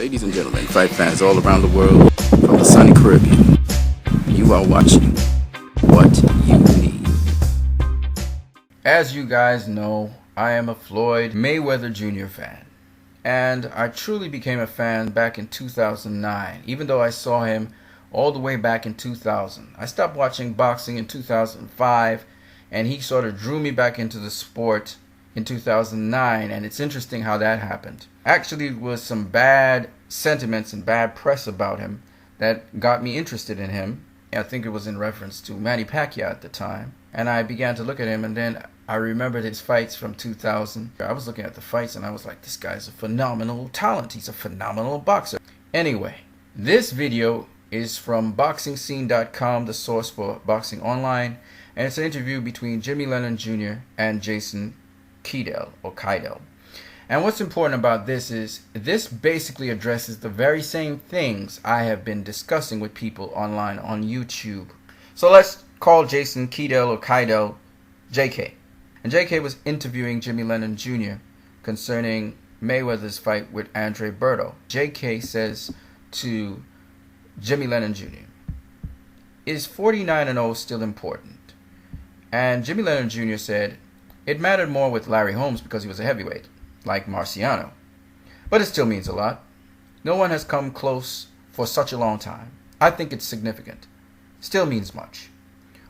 Ladies and gentlemen, fight fans all around the world, from the sunny Caribbean, you are watching What You Need. As you guys know, I am a Floyd Mayweather Jr. fan. And I truly became a fan back in 2009, even though I saw him all the way back in 2000. I stopped watching boxing in 2005, and he sort of drew me back into the sport in 2009, and it's interesting how that happened. Actually, it was some bad sentiments and bad press about him that got me interested in him. I think it was in reference to Manny Pacquiao at the time. And I began to look at him, and then I remembered his fights from 2000. I was looking at the fights, and I was like, this guy's a phenomenal talent. He's a phenomenal boxer. Anyway, this video is from BoxingScene.com, the source for boxing online. And it's an interview between Jimmy Lennon Jr. and Jason Keidel. And what's important about this is this basically addresses the very same things I have been discussing with people online on YouTube. So let's call Jason Keidel JK. And JK was interviewing Jimmy Lennon Jr. concerning Mayweather's fight with Andre Berto. JK says to Jimmy Lennon Jr., is 49-0 still important? And Jimmy Lennon Jr. said, it mattered more with Larry Holmes because he was a heavyweight, like Marciano. But it still means a lot. No one has come close for such a long time. I think it's significant. Still means much.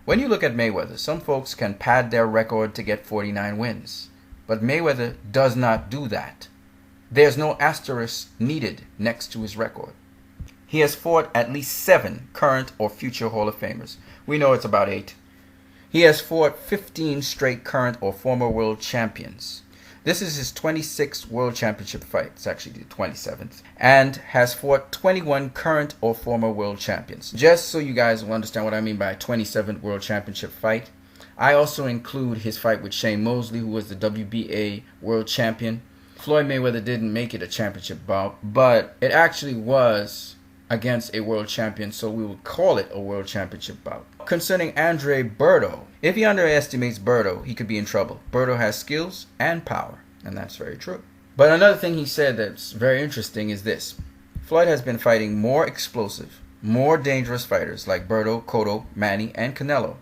When you look at Mayweather, some folks can pad their record to get 49 wins. But Mayweather does not do that. There's no asterisk needed next to his record. He has fought at least 7 current or future Hall of Famers. We know it's about 8. He has fought 15 straight current or former world champions. This is his 26th world championship fight. It's actually the 27th. And has fought 21 current or former world champions. Just so you guys will understand what I mean by a 27th world championship fight, I also include his fight with Shane Mosley, who was the WBA world champion. Floyd Mayweather didn't make it a championship bout, but it actually was against a world champion, so we would call it a world championship bout. Concerning Andre Berto, if he underestimates Berto, he could be in trouble. Berto has skills and power, and that's very true. But another thing he said that's very interesting is this. Floyd has been fighting more explosive, more dangerous fighters like Berto, Cotto, Manny, and Canelo.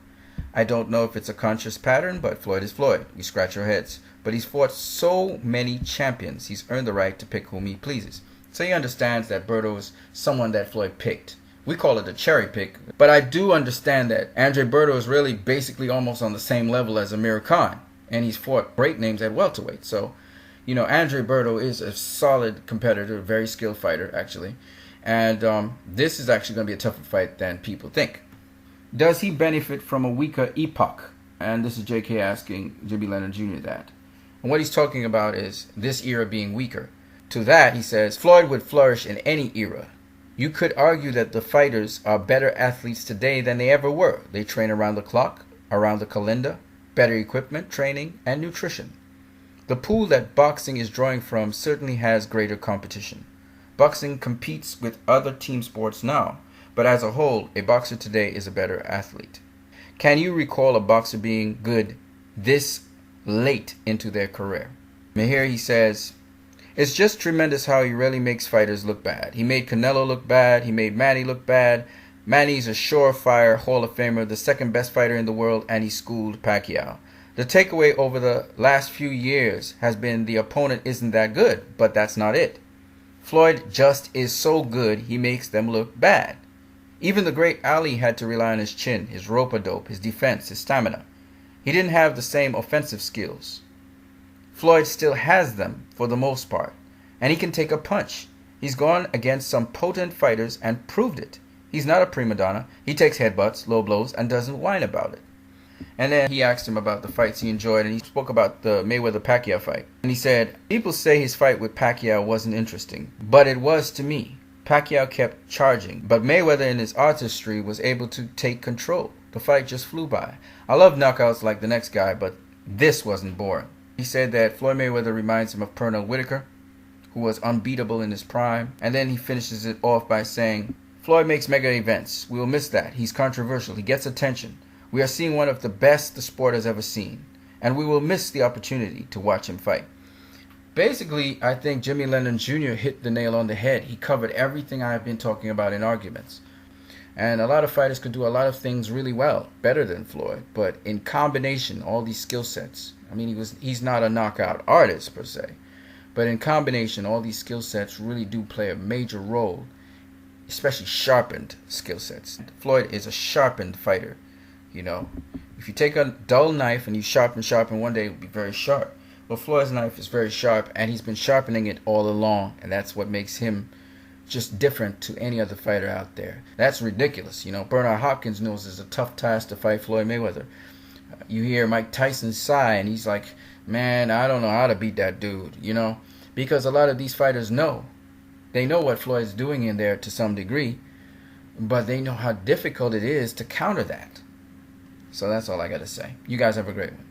I don't know if it's a conscious pattern, but Floyd is Floyd. We scratch our heads. But he's fought so many champions, he's earned the right to pick whom he pleases. So he understands that Berto is someone that Floyd picked. We call it a cherry pick. But I do understand that Andre Berto is really basically almost on the same level as Amir Khan. And he's fought great names at welterweight. So, you know, Andre Berto is a solid competitor, a very skilled fighter, actually. And this is actually going to be a tougher fight than people think. Does he benefit from a weaker epoch? And this is JK asking Jimmy Lennon Jr. that. And what he's talking about is this era being weaker. To that, he says, Floyd would flourish in any era. You could argue that the fighters are better athletes today than they ever were. They train around the clock, around the calendar, better equipment, training, and nutrition. The pool that boxing is drawing from certainly has greater competition. Boxing competes with other team sports now, but as a whole, a boxer today is a better athlete. Can you recall a boxer being good this late into their career? And here he says, it's just tremendous how he really makes fighters look bad. He made Canelo look bad. He made Manny look bad. Manny's a surefire Hall of Famer, the second best fighter in the world, and he schooled Pacquiao. The takeaway over the last few years has been the opponent isn't that good, but that's not it. Floyd just is so good, he makes them look bad. Even the great Ali had to rely on his chin, his rope-a-dope, his defense, his stamina. He didn't have the same offensive skills. Floyd still has them for the most part, and he can take a punch. He's gone against some potent fighters and proved it. He's not a prima donna. He takes headbutts, low blows, and doesn't whine about it. And then he asked him about the fights he enjoyed, and he spoke about the Mayweather-Pacquiao fight. And he said, people say his fight with Pacquiao wasn't interesting, but it was to me. Pacquiao kept charging, but Mayweather in his artistry was able to take control. The fight just flew by. I love knockouts like the next guy, but this wasn't boring. He said that Floyd Mayweather reminds him of Pernell Whitaker, who was unbeatable in his prime. And then he finishes it off by saying, Floyd makes mega events. We will miss that. He's controversial. He gets attention. We are seeing one of the best the sport has ever seen. And we will miss the opportunity to watch him fight. Basically, I think Jimmy Lennon Jr. hit the nail on the head. He covered everything I've been talking about in arguments. And a lot of fighters could do a lot of things really well, better than Floyd. But in combination, all these skill sets. I mean, he's not a knockout artist per se. But in combination, all these skill sets really do play a major role, especially sharpened skill sets. Floyd is a sharpened fighter. You know, if you take a dull knife and you sharpen, one day it will be very sharp. But Floyd's knife is very sharp, and he's been sharpening it all along, and that's what makes him just different to any other fighter out there. That's ridiculous. You know, Bernard Hopkins knows it's a tough task to fight Floyd Mayweather. You hear Mike Tyson sigh, and he's like, man, I don't know how to beat that dude, you know, because a lot of these fighters know. They know what Floyd's doing in there to some degree, but they know how difficult it is to counter that. So that's all I got to say. You guys have a great one.